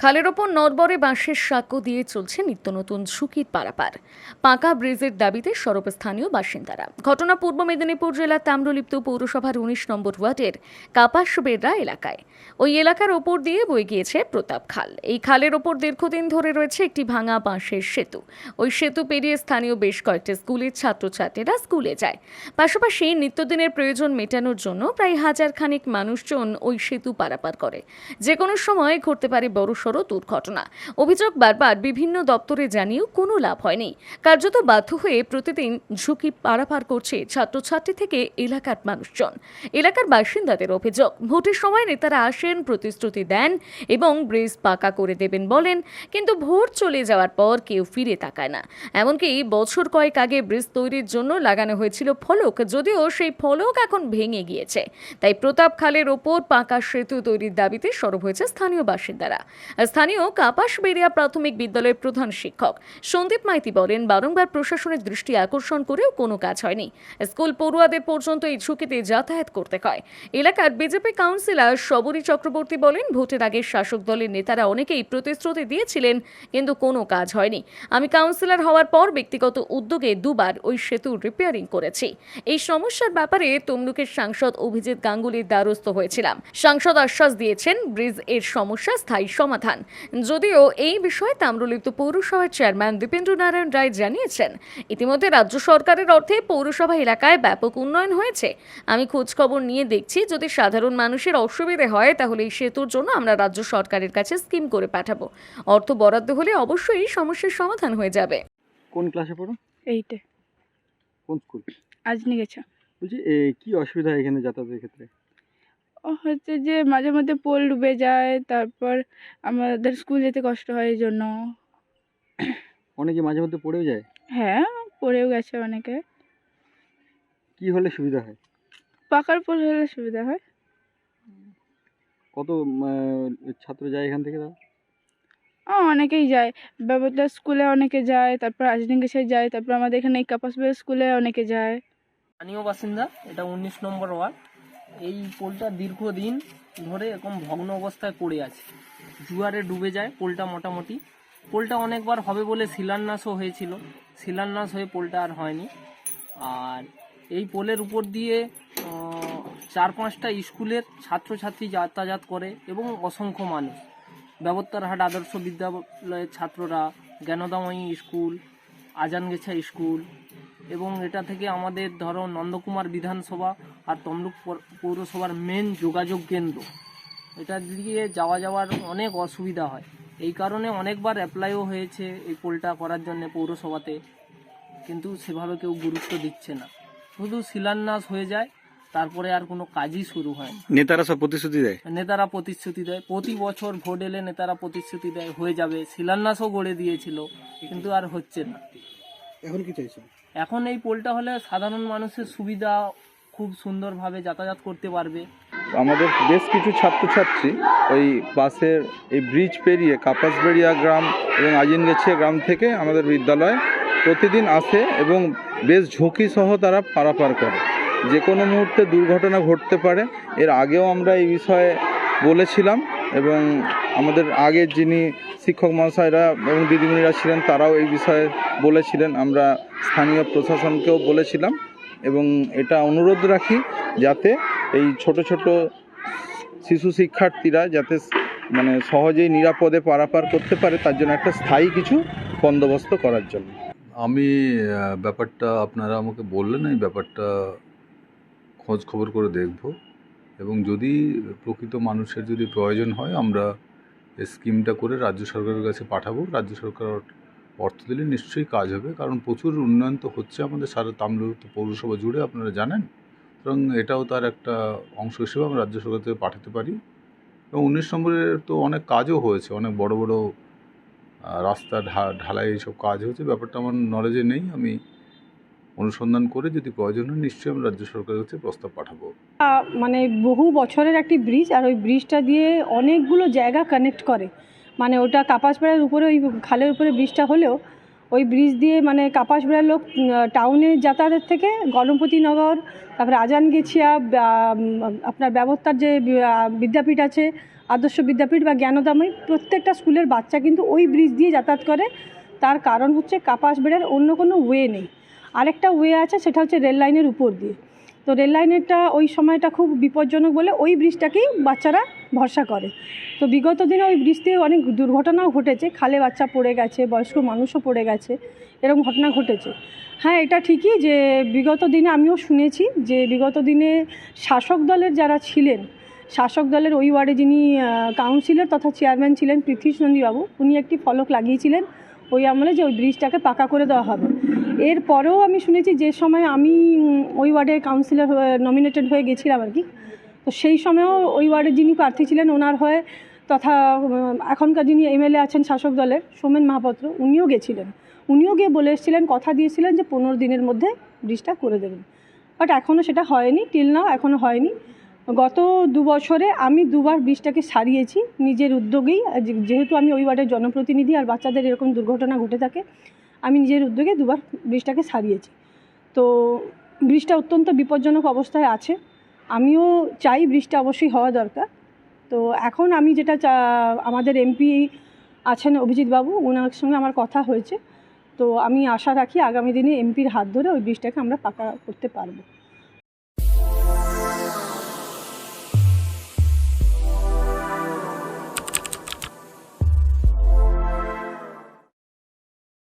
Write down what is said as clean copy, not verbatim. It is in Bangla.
খালের ওপর নড়বড়ে বাঁশের সাঁকো দিয়ে চলছে নিত্য নতুন ঝুঁকির পারাপার। পাকা ব্রিজের দাবিতে সরব স্থানীয় বাসিন্দারা। ঘটনা পূর্ব মেদিনীপুর জেলার তাম্রলিপ্ত পৌরসভার ১৯ নম্বর ওয়ার্ডের কাপাসবেড়া এলাকায়। ওই এলাকার ওপর দিয়ে বয়ে গিয়েছে প্রতাপ খাল। এই খালের ওপর দীর্ঘদিন ধরে রয়েছে একটি ভাঙা বাঁশের সেতু। ওই সেতু পেরিয়ে স্থানীয় বেশ কয়েকটি স্কুলের ছাত্রছাত্রীরা স্কুলে যায়। পাশাপাশি নিত্যদিনের প্রয়োজন মেটানোর জন্য প্রায় হাজার খানেক মানুষজন ওই সেতু পারাপার করে। যে কোনো সময় ঘটতে পারে বড়সড় দুর্ঘটনা। অভিযোগ বারবার বিভিন্ন দপ্তরে জানিয়েও কোনো লাভ হয়নি। কার্যত বাধ্য হয়ে প্রতিদিন ঝুঁকি পারাপার করছে ছাত্রছাত্রী থেকে এলাকার মানুষজন। এলাকার বাসিন্দাদের অভিযোগ, ভোটের সময় নেতারা আসেন, প্রতিশ্রুতি দেন এবং ব্রিজ পাকা করে দেবেন বলেন, কিন্তু ভোট চলে যাওয়ার পর কেউ ফিরে তাকায় না। এমনকি বছর কয়েক আগে ব্রিজ তৈরির জন্য লাগানো হয়েছিল ফলক, যদিও সেই ফলক এখন ভেঙে গিয়েছে। তাই প্রতাপ খালের ওপর পাকা সেতু তৈরির দাবিতে সরব হয়েছে স্থানীয় বাসিন্দারা। স্থানীয় কাপাসবেড়িয়া প্রাথমিক বিদ্যালয়ের প্রধান শিক্ষক সন্দীপ মাইতি বলেন, বারংবার প্রশাসনের দৃষ্টি আকর্ষণ করেও কোনো কাজ হয়নি। স্কুল পড়ুয়াদের পর্যন্ত এই ঝুঁকিতে যাতায়াত করতে হয়। এলাকার বিজেপি কাউন্সিলর শবরী চক্রবর্তী বলেন, ভোটের আগে শাসক দলের নেতারা অনেকেই প্রতিশ্রুতি দিয়েছিলেন, কিন্তু কোনো কাজ হয়নি। আমি কাউন্সিলর হওয়ার পর ব্যক্তিগত উদ্যোগে দুবার ওই সেতু রিপেয়ারিং করেছি। এই সমস্যার ব্যাপারে তমলুকের সাংসদ অভিজিৎ গাঙ্গুলির দ্বারস্থ হয়েছিলাম। সাংসদ আশ্বাস দিয়েছেন ব্রিজ এর সমস্যা স্থায়ী সমাধান। যদিও এই বিষয়ে তাম্রলিপ্ত পৌরসভার চেয়ারম্যান দীপেন্দ্র নারায়ণ রায় জানিয়েছেন, ইতিমধ্যে রাজ্য সরকারের অর্থে পৌরসভা এলাকায় ব্যাপক উন্নয়ন হয়েছে। আমি খোঁজ খবর নিয়ে দেখছি, যদি সাধারণ মানুষের অসুবিধে হয় তাহলে এই সেতুর জন্য আমরা রাজ্য সরকারের কাছে স্কিম করে পাঠাবো। অর্থ বরাদ্দ হলে অবশ্যই সমস্যার সমাধান হয়ে যাবে। কোন ক্লাসে পড়ো? 8 এ। কোন স্কুল? আজনি গেছে। বলছি কি অসুবিধা এখানে যাতায়াতের ক্ষেত্রে? ও হচ্ছে যে মাঝে মধ্যে পোল ডুবে যায়, তারপর আমাদের স্কুল যেতে কষ্ট হয় এই জন্য। অনেকে মাঝে মধ্যে পড়েও যায়। হ্যাঁ, পড়েও গেছে অনেকে। কি হলে সুবিধা হয়? পাকার পোল হলে সুবিধা হয়। কত ছাত্র যায় এখান থেকে দাও? অনেকেই যায়, ব্যবতা স্কুলে অনেকে যায়, তারপর আজনিগেছে যায়, তারপর আমাদের এখানে এই কাপাসবেড়া স্কুলে অনেকে যায়। স্থানীয় বাসিন্দা, এটা ১৯ নম্বর ওয়ার্ড। এই পোলটা দীর্ঘদিন ধরে এরকম ভগ্ন অবস্থায় পড়ে আছে, জুয়ারে ডুবে যায় পোলটা। মোটামুটি পোলটা অনেকবার হবে বলে শিলান্যাসও হয়েছিল, শিলান্যাস হয়ে পোলটা আর হয়নি। আর এই পোলের উপর দিয়ে ৪-৫টা স্কুলের ছাত্রছাত্রী যাতায়াত করে এবং অসংখ্য মানুষ। ব্যবত্তারহাট আদর্শ বিদ্যালয়ের ছাত্ররা, জ্ঞানদাময়ী স্কুল, আজানগেছা স্কুল, এবং এটা থেকে আমাদের ধরো নন্দকুমার বিধানসভা আর তমলুক পৌরসভার মেন যোগাযোগ কেন্দ্র, এটা দিয়ে যাওয়ার অনেক অসুবিধা হয়। এই কারণে অনেকবার অ্যাপ্লাইও হয়েছে এই পোলটা করার জন্য পৌরসভাতে, কিন্তু সেভাবে কেউ গুরুত্ব দিচ্ছে না। শুধু শিলান্যাস হয়ে যায়, তারপরে আর কোনো কাজই শুরু হয় না। নেতারা সব প্রতিশ্রুতি দেয়। নেতারা প্রতিশ্রুতি দেয়, প্রতি বছর ভোট এলে নেতারা প্রতিশ্রুতি দেয় হয়ে যাবে, শিলান্যাসও গড়ে দিয়েছিল, কিন্তু আর হচ্ছে না। এখন কি চাইছেন? এখন এই পোলটা হলে সাধারণ মানুষের সুবিধা, খুব সুন্দরভাবে যাতায়াত করতে পারবে। আমাদের বেশ কিছু ছাত্রছাত্রী ওই বাসের এই ব্রিজ পেরিয়ে কাপাসবেড়িয়া গ্রাম এবং আজিনগেছিয়া গ্রাম থেকে আমাদের বিদ্যালয়ে প্রতিদিন আসে এবং বেশ ঝুঁকি সহ তারা পারাপার করে। যে কোনো মুহূর্তে দুর্ঘটনা ঘটতে পারে। এর আগেও আমরা এই বিষয়ে বলেছিলাম এবং আমাদের আগের যিনি শিক্ষক মহাশয়রা এবং দিদিমণিরা ছিলেন তারাও এই বিষয়ে বলেছিলেন। আমরা স্থানীয় প্রশাসনকেও বলেছিলাম এবং এটা অনুরোধ রাখি যাতে এই ছোট ছোট শিশু শিক্ষার্থীরা যাতে মানে সহজেই নিরাপদে পারাপার করতে পারে, তার জন্য একটা স্থায়ী কিছু বন্দোবস্ত করার জন্য। আমি ব্যাপারটা আপনারা আমাকে বললেন, এই ব্যাপারটা খোঁজ খবর করে দেখব এবং যদি প্রকৃত মানুষের যদি প্রয়োজন হয় আমরা এই স্কিমটা করে রাজ্য সরকারের কাছে পাঠাবো। রাজ্য সরকার অর্থ দিলে নিশ্চয়ই কাজ হবে, কারণ প্রচুর উন্নয়ন তো হচ্ছে আমাদের সারা তাম্রলিপ্ত পৌরসভা জুড়ে, আপনারা জানেন। সুতরাং এটাও তার একটা অংশ হিসেবে আমরা রাজ্য সরকার থেকে পাঠাতে পারি। এবং ১৯ নম্বরের তো অনেক কাজও হয়েছে, অনেক বড় বড় রাস্তা ঢালাই এইসব কাজ হয়েছে। ব্যাপারটা আমার নলেজে নেই, আমি অনুসন্ধান করে যদি প্রয়োজন হয় নিশ্চয়ই আমি রাজ্য সরকারের কাছে প্রস্তাব পাঠাবো। মানে বহু বছরের একটি ব্রিজ, আর ওই ব্রিজটা দিয়ে অনেকগুলো জায়গা কানেক্ট করে। মানে ওটা কাপাসবেড়ার উপরে, ওই খালের উপরে ব্রিজটা হলেও ওই ব্রিজ দিয়ে মানে কাপাসবেড়ার লোক টাউনে যাতায়াতের থেকে গণপতিনগর, তারপরে আজানগেছিয়া, আপনার ব্যবস্থার যে বিদ্যাপীঠ আছে, আদর্শ বিদ্যাপীঠ বা জ্ঞানদাময়ী প্রত্যেকটা স্কুলের বাচ্চা কিন্তু ওই ব্রিজ দিয়ে যাতায়াত করে। তার কারণ হচ্ছে কাপাসবেড়ার অন্য কোনো ওয়ে নেই। আরেকটা ওয়ে আছে, সেটা হচ্ছে রেল লাইনের উপর দিয়ে। তো রেল লাইনেরটা ওই সময়টা খুব বিপজ্জনক বলে ওই ব্রিজটাকেই বাচ্চারা ভরসা করে। তো বিগত দিনে ওই ব্রিজ দিয়ে অনেক দুর্ঘটনাও ঘটেছে, খালে বাচ্চা পড়ে গেছে, বয়স্ক মানুষও পড়ে গেছে, এরকম ঘটনা ঘটেছে। হ্যাঁ, এটা ঠিকই যে বিগত দিনে আমিও শুনেছি যে বিগত দিনে শাসক দলের যারা ছিলেন, শাসক দলের ওই ওয়ার্ডে যিনি কাউন্সিলর তথা চেয়ারম্যান ছিলেন পৃথ্বীশ নন্দীবাবু, উনি একটি ফলক লাগিয়েছিলেন ওই আমলে যে ওই ব্রিজটাকে পাকা করে দেওয়া হবে। এরপরেও আমি শুনেছি যে সময় আমি ওই ওয়ার্ডে কাউন্সিলর নমিনেটেড হয়ে গেছিলাম আর কি, তো সেই সময়ও ওই ওয়ার্ডে যিনি প্রার্থী ছিলেন ওনার হয়ে তথা এখনকার যিনি এমএলএ আছেন শাসক দলের সোমেন মহাপাত্র, উনিও গেছিলেন। উনিও গিয়ে বলে এসেছিলেন, কথা দিয়েছিলেন যে 15 দিনের মধ্যে ব্রিজটা করে দেবেন। বাট এখনও সেটা হয়নি, টিল নাও এখনও হয়নি। গত 2 বছরে আমি 2বার ব্রিজটাকে সারিয়েছি নিজের উদ্যোগেই। যেহেতু আমি ওই ওয়ার্ডের জনপ্রতিনিধি আর বাচ্চাদের এরকম দুর্ঘটনা ঘটে থাকে, আমি নিজের উদ্যোগে 2বার ব্রিজটাকে সারিয়েছি। তো ব্রিজটা অত্যন্ত বিপজ্জনক অবস্থায় আছে। আমিও চাই ব্রিজটা অবশ্যই হওয়া দরকার। তো এখন আমি যেটা আমাদের এমপি আছেন অভিজিৎ বাবু, ওনার সঙ্গে আমার কথা হয়েছে। তো আমি আশা রাখি আগামী দিনে এমপির হাত ধরে ওই ব্রিজটাকে আমরা পাকা করতে পারবো।